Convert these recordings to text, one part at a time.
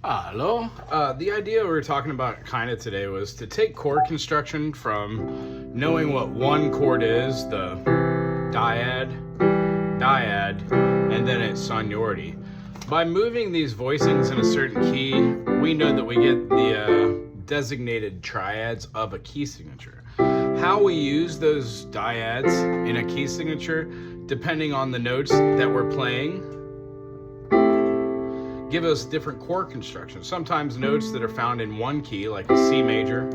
Hello. The idea we were talking about kind of today was to take chord construction from knowing what one chord is, the dyad, and then its sonority. By moving these voicings in a certain key, we know that we get the designated triads of a key signature. How we use those dyads in a key signature, depending on the notes that we're playing, give us different chord constructions. Sometimes notes that are found in one key, like a C major,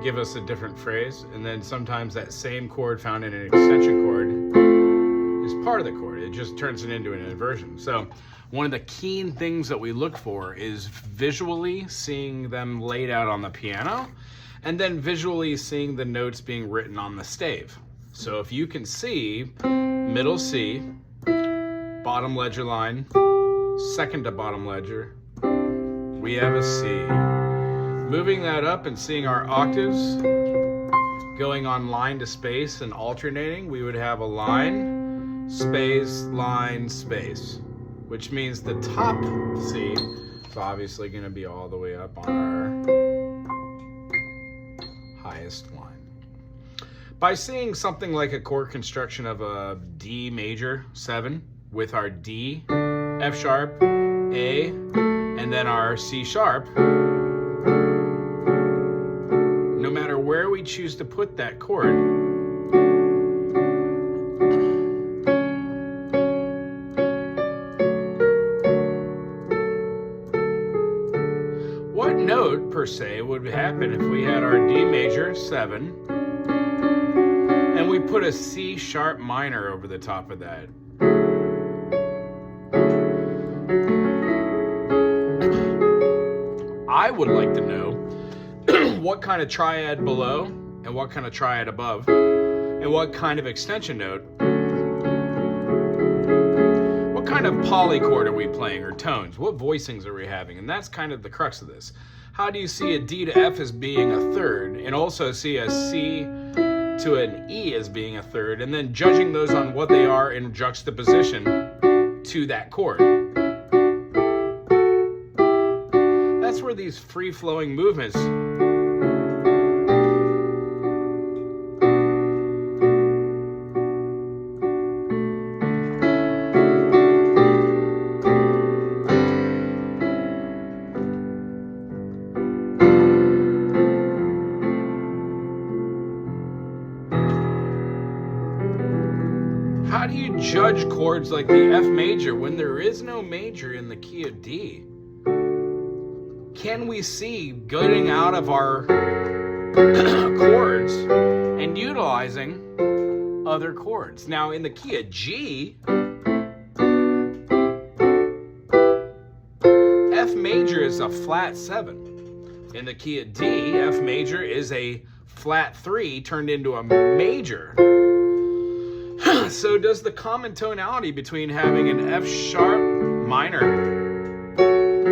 give us a different phrase, and then sometimes that same chord found in an extension chord is part of the chord. It just turns it into an inversion. So one of the keen things that we look for is visually seeing them laid out on the piano, and then visually seeing the notes being written on the stave. So if you can see middle C, bottom ledger line, second to bottom ledger, we have a C. Moving that up and seeing our octaves going on line to space and alternating, we would have a line, space, which means the top C is obviously going to be all the way up on our highest line. By seeing something like a chord construction of a D major 7 with our D, F sharp, A, and then our C sharp, no matter where we choose to put that chord, what note per se would happen if we had our D major 7 and we put a C sharp minor over the top of that? I would like to know what kind of triad below and what kind of triad above and what kind of extension note, what kind of polychord are we playing, or tones, what voicings are we having? And that's kind of the crux of this. How do you see a D to F as being a third, and also see a C to an E as being a third, and then judging those on what they are in juxtaposition to that chord? That's where these free-flowing movements How do you judge chords like the F major when there is no major in the key of D? Can we see getting out of our chords and utilizing other chords? Now in the key of G, F major is a flat 7. In the key of D, F major is a flat 3 turned into a major. So does the common tonality between having an F sharp minor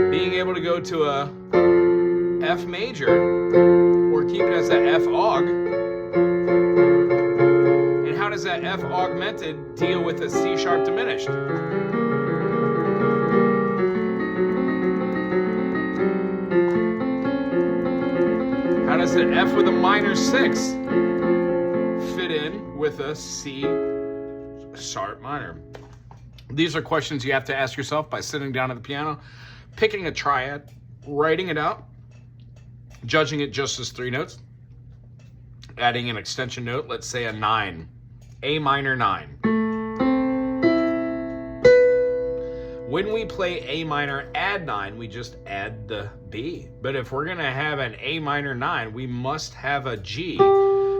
being able to go to a F major, or keep it as a F aug, and how does that F augmented deal with a C sharp diminished? How does an F with a minor 6 fit in with a C sharp minor? These are questions you have to ask yourself by sitting down at the piano, picking a triad, writing it out, judging it just as 3 notes, adding an extension note, let's say a 9, A minor 9. When we play A minor add 9, we just add the B. But if we're gonna have an A minor 9, we must have a G,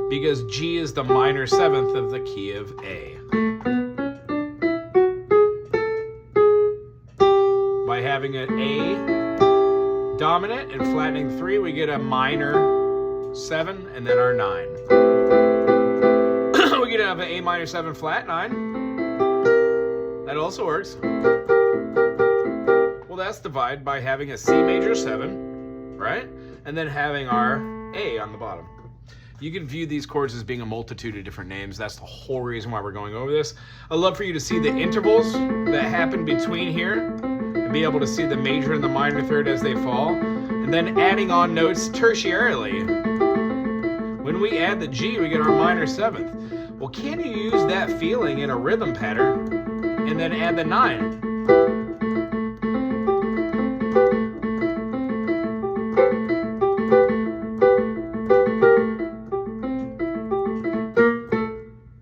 because G is the minor 7th of the key of A. By having an A dominant and flattening 3, we get a minor 7 and then our 9. We could have an A minor 7 flat 9. That also works. Well, that's divided by having a C major 7, right? And then having our A on the bottom. You can view these chords as being a multitude of different names. That's the whole reason why we're going over this. I'd love for you to see the intervals that happen between here. and be able to see the major and the minor third as they fall, and then adding on notes tertiarily. When we add the G, we get our minor seventh. Well, can you use that feeling in a rhythm pattern and then add the 9?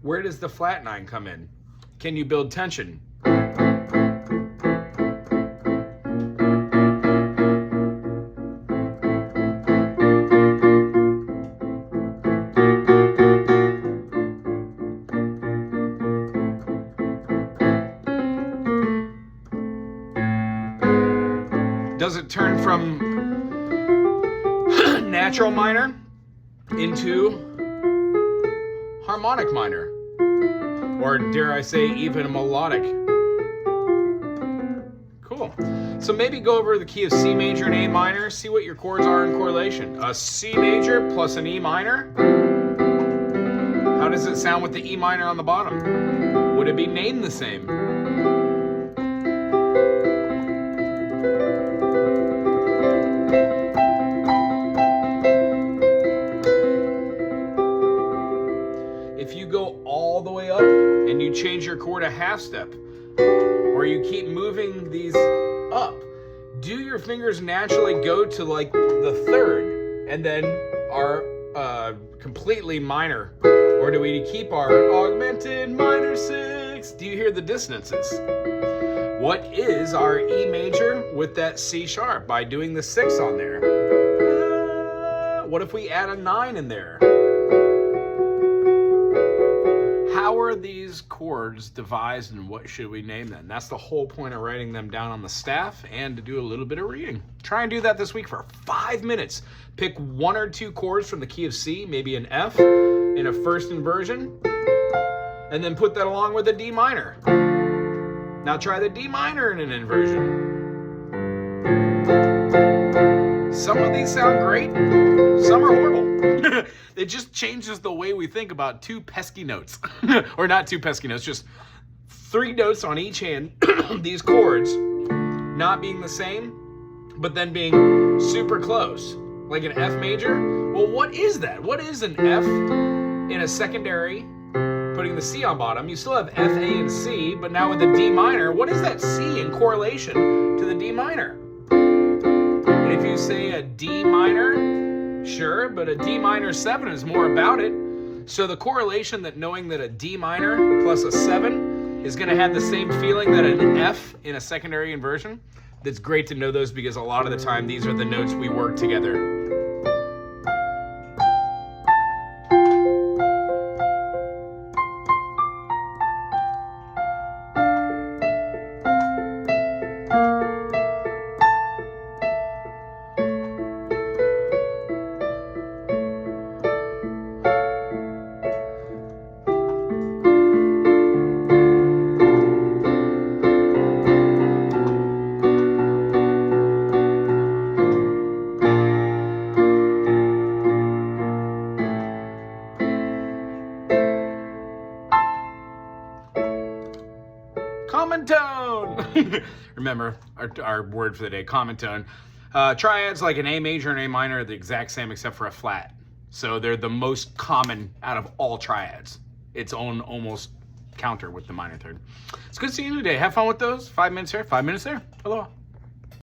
Where does the flat 9 come in? Can you build tension? Does it turn from natural minor into harmonic minor? Or dare I say, even melodic? Cool. So maybe go over the key of C major and A minor, see what your chords are in correlation. A C major plus an E minor. How does it sound with the E minor on the bottom? Would it be named the same? If you go all the way up and you change your chord a half step, or you keep moving these up, do your fingers naturally go to like the third and then are completely minor? Or do we keep our augmented minor 6? Do you hear the dissonances? What is our E major with that C sharp by doing the 6 on there? What if we add a 9 in there? How are these chords devised and what should we name them? That's the whole point of writing them down on the staff and to do a little bit of reading. Try and do that this week for 5 minutes. Pick 1 or 2 chords from the key of C, maybe an F in a first inversion, and then put that along with a D minor. Now try the D minor in an inversion. Some of these sound great, some are horrible. It just changes the way we think about 2 pesky notes. Or not 2 pesky notes, just 3 notes on each hand, these chords not being the same, but then being super close, like an F major. Well, what is that? What is an F in a secondary, putting the C on bottom? You still have F, A, and C, but now with the D minor, what is that C in correlation to the D minor? And if you say a D minor, sure, but a D minor 7 is more about it. So the correlation that knowing that a D minor plus a 7 is going to have the same feeling that an F in a secondary inversion, that's great to know those because a lot of the time these are the notes we work together. Common tone. Remember our word for the day, common tone. Triads like an A major and A minor are the exact same except for a flat. So they're the most common out of all triads. Its own almost counter with the minor third. It's good seeing you today. Have fun with those. 5 minutes here, 5 minutes there. Aloha.